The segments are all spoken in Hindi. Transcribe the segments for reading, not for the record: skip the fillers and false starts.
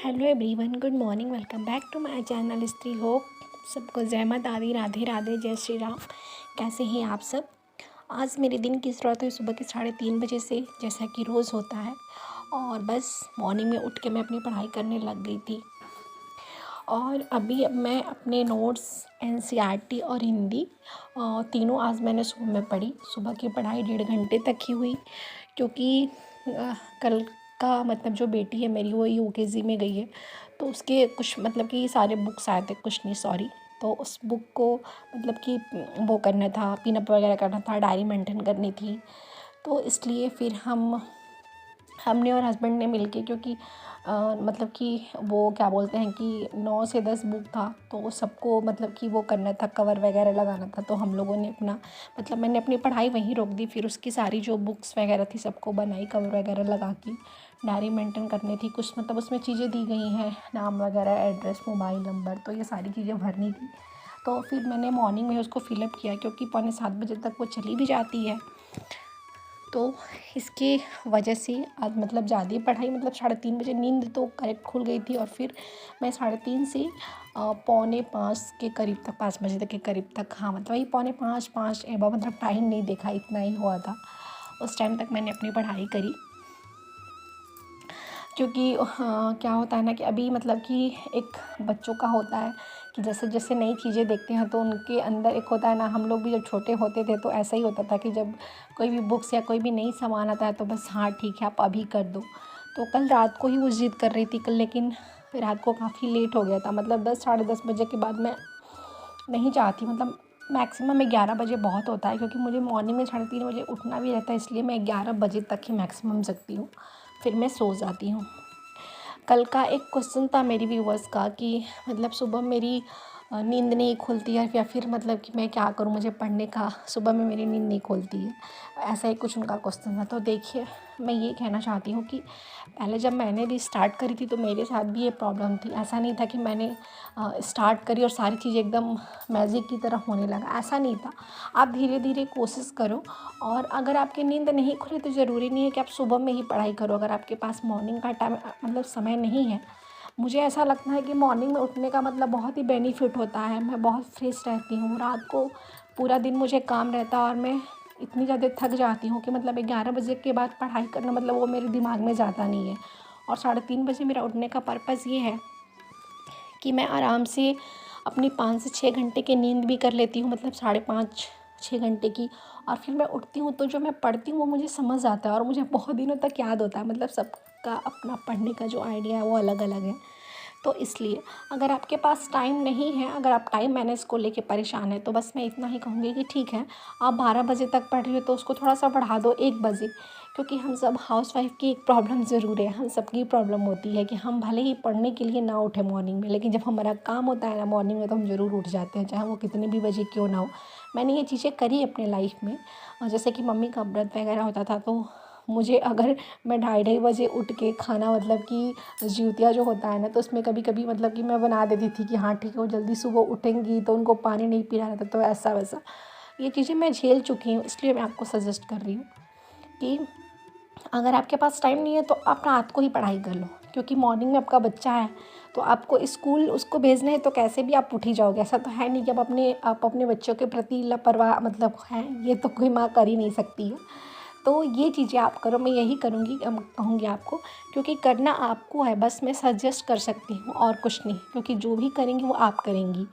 Hello everyone, good morning. Welcome back to my channel स्त्री होप। सबको जहमत आदि, राधे राधे, जय श्री राम। कैसे हैं आप सब? आज मेरे दिन की शुरुआत हुई सुबह के 3:30 बजे से, जैसा कि रोज़ होता है। और बस मॉर्निंग में उठ के मैं अपनी पढ़ाई करने लग गई थी। और अभी मैं अपने नोट्स एनसीईआरटी और हिंदी तीनों आज मैंने सुबह में पढ़ी। सुबह की पढ़ाई 1.5 घंटे तक ही हुई, क्योंकि कल का मतलब जो बेटी है मेरी वो यूकेजी में गई है, तो उसके कुछ मतलब कि सारे बुक्स आए थे, कुछ नहीं सॉरी। तो उस बुक को मतलब कि वो करना था, पिनअप वगैरह करना था, डायरी मेंटेन करनी थी। तो इसलिए फिर हमने और हस्बैंड ने मिलके, क्योंकि मतलब कि वो क्या बोलते हैं कि 9 से 10 बुक था, तो वो सबको मतलब कि वो करना था, कवर वगैरह लगाना था। तो हम लोगों ने अपना मतलब मैंने अपनी पढ़ाई वहीं रोक दी। फिर उसकी सारी जो बुक्स वगैरह थी सबको बनाई, कवर वगैरह लगा के। डायरी मेंटेन करनी थी, कुछ मतलब उसमें चीज़ें दी गई हैं, नाम वगैरह, एड्रेस, मोबाइल नंबर, तो ये सारी चीज़ें भरनी थी। तो फिर मैंने मॉर्निंग में उसको फिलअप किया, क्योंकि 6:45 बजे तक वो चली भी जाती है। तो इसकी वजह से आज मतलब ज़्यादा ही पढ़ाई, मतलब 3:30 बजे नींद तो करेक्ट खुल गई थी। और फिर मैं 3:30 से 4:45 के करीब तक, 5 बजे तक के करीब तक, हाँ मतलब वही 4:45, 5 एबव, मतलब टाइम नहीं देखा, इतना ही हुआ था। उस टाइम तक मैंने अपनी पढ़ाई करी। क्योंकि क्या होता है ना कि अभी मतलब कि एक बच्चों का होता है कि जैसे जैसे नई चीज़ें देखते हैं तो उनके अंदर एक होता है ना। हम लोग भी जब छोटे होते थे तो ऐसा ही होता था कि जब कोई भी बुक्स या कोई भी नई सामान आता है तो बस हाँ ठीक है, आप अभी कर दो। तो कल रात को ही वो ज़िद कर रही थी कल, लेकिन रात को काफ़ी लेट हो गया था। मतलब 10 साढ़े 10 बजे के बाद मैं नहीं चाहती, मतलब मैक्सिमम 11 बजे बहुत होता है, क्योंकि मुझे मॉर्निंग में 3:30 बजे उठना भी रहता है, इसलिए मैं 11 बजे तक ही मैक्सिमम जगती हूँ, फिर मैं सो जाती हूँ। कल का एक क्वेश्चन था मेरी व्यूवर्स का कि मतलब सुबह मेरी नींद नहीं खुलती है, या फिर मतलब कि मैं क्या करूँ, मुझे पढ़ने का, सुबह में मेरी नींद नहीं खुलती है, ऐसा ही कुछ उनका क्वेश्चन था। तो देखिए, मैं ये कहना चाहती हूँ कि पहले जब मैंने भी स्टार्ट करी थी तो मेरे साथ भी ये प्रॉब्लम थी। ऐसा नहीं था कि मैंने स्टार्ट करी और सारी चीज़ें एकदम मैजिक की तरह होने लगा, ऐसा नहीं था। आप धीरे धीरे कोशिश करो। और अगर आपकी नींद नहीं खुले तो ज़रूरी नहीं है कि आप सुबह में ही पढ़ाई करो। अगर आपके पास मॉर्निंग का टाइम मतलब समय नहीं है, मुझे ऐसा लगता है कि मॉर्निंग में उठने का मतलब बहुत ही बेनिफिट होता है। मैं बहुत फ्रेश रहती हूँ। रात को पूरा दिन मुझे काम रहता है और मैं इतनी ज़्यादा थक जाती हूँ कि मतलब 11 बजे के बाद पढ़ाई करना मतलब वो मेरे दिमाग में जाता नहीं है। और 3:30 बजे मेरा उठने का पर्पज़ ये है कि मैं आराम से अपनी 5 से 6 घंटे की नींद भी कर लेती हूँ, मतलब 5.5-6 घंटे की। और फिर मैं उठती हूँ तो जो मैं पढ़ती हूँ वो मुझे समझ आता है और मुझे बहुत दिनों तक याद होता है। मतलब सबका अपना पढ़ने का जो आइडिया है वो अलग अलग है। तो इसलिए अगर आपके पास टाइम नहीं है, अगर आप टाइम मैनेज को लेके परेशान हैं, तो बस मैं इतना ही कहूँगी कि ठीक है, आप 12 बजे तक पढ़ रही हो तो उसको थोड़ा सा बढ़ा दो 1 बजे। क्योंकि हम सब हाउसवाइफ़ की एक प्रॉब्लम ज़रूर है, हम सबकी प्रॉब्लम होती है कि हम भले ही पढ़ने के लिए ना उठे मॉर्निंग में, लेकिन जब हमारा काम होता है ना मॉर्निंग में तो हम ज़रूर उठ जाते हैं, चाहे वो कितने भी बजे क्यों ना हो। मैंने ये चीज़ें करी अपने लाइफ में। जैसे कि मम्मी का व्रत वगैरह होता था तो मुझे, अगर मैं 2:30 बजे उठ के खाना, मतलब कि ज्यूतिया जो होता है ना, तो उसमें कभी कभी मतलब कि मैं बना देती थी कि हाँ ठीक है, वो जल्दी सुबह उठेंगी तो उनको पानी नहीं पिलाना रहता, तो ऐसा वैसा ये चीज़ें मैं झेल चुकी हूँ। इसलिए मैं आपको सजेस्ट कर रही हूँ कि अगर आपके पास टाइम नहीं है तो आप रात को ही पढ़ाई कर लो। क्योंकि मॉर्निंग में आपका बच्चा है तो आपको स्कूल उसको भेजना है, तो कैसे भी आप उठ ही जाओगे। ऐसा तो है नहीं कि आप अपने बच्चों के प्रति लापरवाह मतलब हैं, ये तो कोई माँ कर ही नहीं सकती है। तो ये चीज़ें आप करो, मैं यही करूँगी, कहूँगी आपको, क्योंकि करना आपको है, बस मैं सजेस्ट कर सकती हूँ और कुछ नहीं। क्योंकि जो भी करेंगी वो आप करेंगी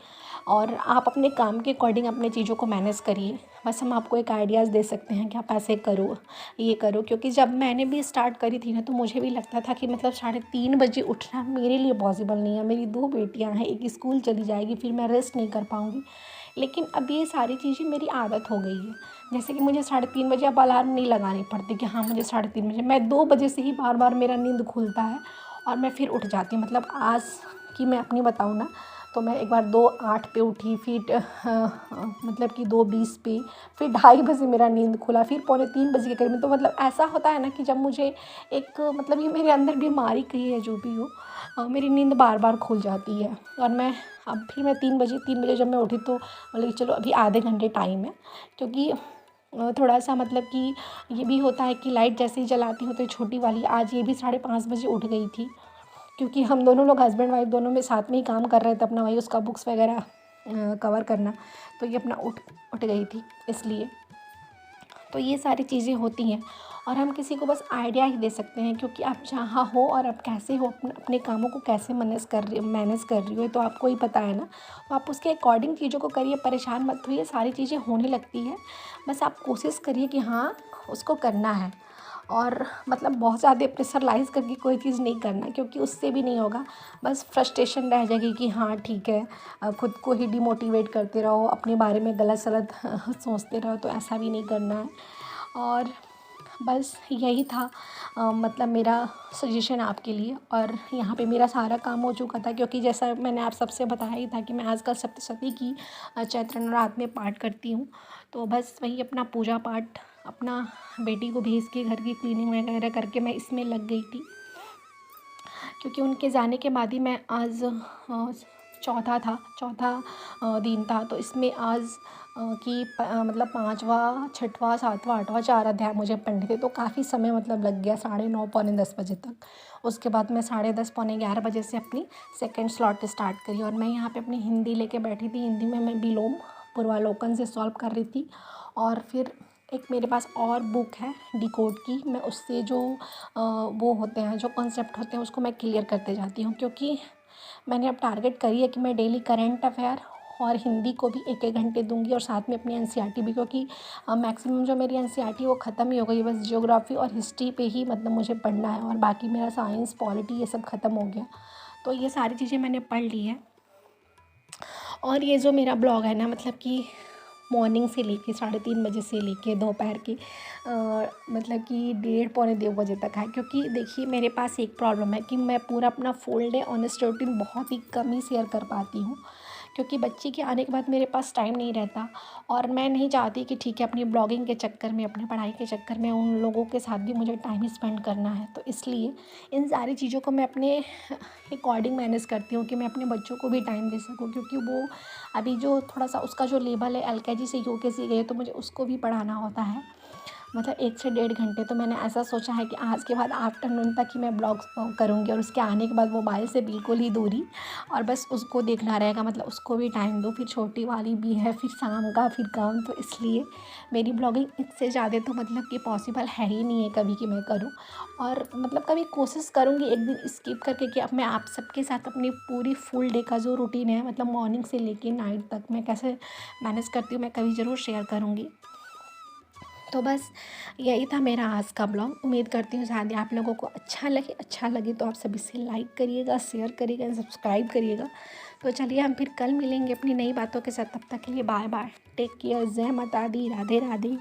और आप अपने काम के अकॉर्डिंग अपने चीज़ों को मैनेज करिए। बस हम आपको एक आइडियाज़ दे सकते हैं कि आप ऐसे करो, ये करो। क्योंकि जब मैंने भी स्टार्ट करी थी ना तो मुझे भी लगता था कि मतलब 3:30 बजे उठना मेरे लिए पॉसिबल नहीं है। मेरी 2 बेटियां हैं, एक स्कूल चली जाएगी, फिर मैं रेस्ट नहीं कर पाऊँगी। लेकिन अब ये सारी चीज़ें मेरी आदत हो गई है। जैसे कि मुझे 3:30 बजे अब अलार्म नहीं लगानी पड़ती कि हाँ मुझे 3:30 बजे, मैं 2 बजे से ही बार बार मेरा नींद खुलता है और मैं फिर उठ जाती हूँ। मतलब आज की मैं अपनी बताऊँ ना, तो मैं एक बार 2:08 पे उठी, फिर मतलब कि 2:20 पे, फिर 2:30 बजे मेरा नींद खुला, फिर 2:45 बजे के करीब में। तो मतलब ऐसा होता है ना कि जब मुझे एक मतलब ये मेरे अंदर बीमारी कही है जो भी हो, मेरी नींद बार बार खुल जाती है। और मैं अब फिर मैं 3 बजे जब मैं उठी तो मतलब चलो अभी आधे घंटे टाइम है। क्योंकि थोड़ा सा मतलब कि ये भी होता है कि लाइट जैसे ही जलाती हूँ तो छोटी वाली आज ये भी 5:30 बजे उठ गई थी। क्योंकि हम दोनों लोग हस्बैंड वाइफ दोनों में साथ में ही काम कर रहे थे अपना, वही उसका बुक्स वगैरह कवर करना, तो ये अपना उठ गई थी इसलिए। तो ये सारी चीज़ें होती हैं और हम किसी को बस आइडिया ही दे सकते हैं, क्योंकि आप जहाँ हो और आप कैसे हो, अपने कामों को कैसे मैनेज कर रही हो तो आपको ही पता है ना। तो आप उसके अकॉर्डिंग चीज़ों को करिए, परेशान मत होइए, सारी चीज़ें होने लगती है। बस आप कोशिश करिए कि हाँ उसको करना है, और मतलब बहुत ज़्यादा प्रेशराइज़ करके कोई चीज़ नहीं करना, क्योंकि उससे भी नहीं होगा। बस फ्रस्ट्रेशन रह जाएगी कि हाँ ठीक है, खुद को ही डिमोटिवेट करते रहो, अपने बारे में गलत सलत सोचते रहो, तो ऐसा भी नहीं करना है। और बस यही था मतलब मेरा सजेशन आपके लिए। और यहाँ पे मेरा सारा काम हो चुका था, क्योंकि जैसा मैंने आप सबसे बताया ही था कि मैं आजकल सप्तशती की चैत्र नवरात्र में पाठ करती हूँ। तो बस वही अपना पूजा पाठ, अपना बेटी को भेज के घर की क्लीनिंग वगैरह करके मैं इसमें लग गई थी, क्योंकि उनके जाने के बाद ही मैं आज चौथा दिन था। तो इसमें आज मतलब 5वां 6वां 7वां 8वां 4 अध्याय मुझे पढ़ने थे, तो काफ़ी समय मतलब लग गया, 9:30 पौने 10 बजे तक। उसके बाद मैं 10:30 पौने 11 बजे से अपनी सेकंड स्लॉट स्टार्ट करी, और मैं यहाँ पे अपनी हिंदी लेके बैठी थी। हिंदी में मैं विलोम पूर्वालोकन से सॉल्व कर रही थी, और फिर एक मेरे पास और बुक है डिकोड की, मैं उससे जो वो होते हैं, जो कॉन्सेप्ट होते हैं, उसको मैं क्लियर करते जाती हूँ। क्योंकि मैंने अब टारगेट करी है कि मैं डेली करंट अफेयर और हिंदी को भी 1-1 घंटे दूंगी, और साथ में अपनी एनसीईआरटी भी, क्योंकि मैक्सिमम जो मेरी एनसीईआरटी वो ख़त्म ही हो गई। बस ज्योग्राफी और हिस्ट्री पे ही मतलब मुझे पढ़ना है, और बाकी मेरा साइंस पॉलिटी ये सब ख़त्म हो गया। तो ये सारी चीज़ें मैंने पढ़ ली है। और ये जो मेरा ब्लॉग है ना, मतलब कि मॉर्निंग से लेके 3:30 बजे से लेके दोपहर के मतलब कि 1:30 पौने 2 बजे तक है। क्योंकि देखिए मेरे पास एक प्रॉब्लम है कि मैं पूरा अपना फुल डे ऑनेस्ट रूटीन बहुत ही कम ही शेयर कर पाती हूँ, क्योंकि बच्ची के आने के बाद मेरे पास टाइम नहीं रहता। और मैं नहीं चाहती कि ठीक है अपनी ब्लॉगिंग के चक्कर में, अपनी पढ़ाई के चक्कर में उन लोगों के साथ भी मुझे टाइम स्पेंड करना है। तो इसलिए इन सारी चीज़ों को मैं अपने अकॉर्डिंग मैनेज करती हूँ कि मैं अपने बच्चों को भी टाइम दे सकूँ, क्योंकि वो अभी जो थोड़ा सा उसका जो लेवल है एलकेजी से यूकेजी गए, तो मुझे उसको भी पढ़ाना होता है, मतलब 1 से 1.5 घंटे। तो मैंने ऐसा सोचा है कि आज के बाद आफ्टरनून तक ही मैं ब्लॉग्स करूँगी, और उसके आने के बाद मोबाइल से बिल्कुल ही दूरी, और बस उसको देखना रहेगा, मतलब उसको भी टाइम दो। फिर छोटी वाली भी है, फिर शाम का फिर काम, तो इसलिए मेरी ब्लॉगिंग इससे ज़्यादा तो मतलब कि पॉसिबल है ही नहीं है कभी कि मैं करूँ। और मतलब कभी कोशिश करूँगी एक दिन स्किप करके कि अब मैं आप सबके साथ अपनी पूरी फुल डे का जो रूटीन है, मतलब मॉर्निंग से लेके नाइट तक मैं कैसे मैनेज करती हूँ, मैं कभी ज़रूर शेयर करूँगी। तो बस यही था मेरा आज का ब्लॉग। उम्मीद करती हूँ शायद आप लोगों को अच्छा लगे तो आप सभी से लाइक करिएगा, शेयर करिएगा, सब्सक्राइब करिएगा। तो चलिए हम फिर कल मिलेंगे अपनी नई बातों के साथ। तब तक के लिए बाय बाय, टेक केयर, जय माता दी, राधे राधे।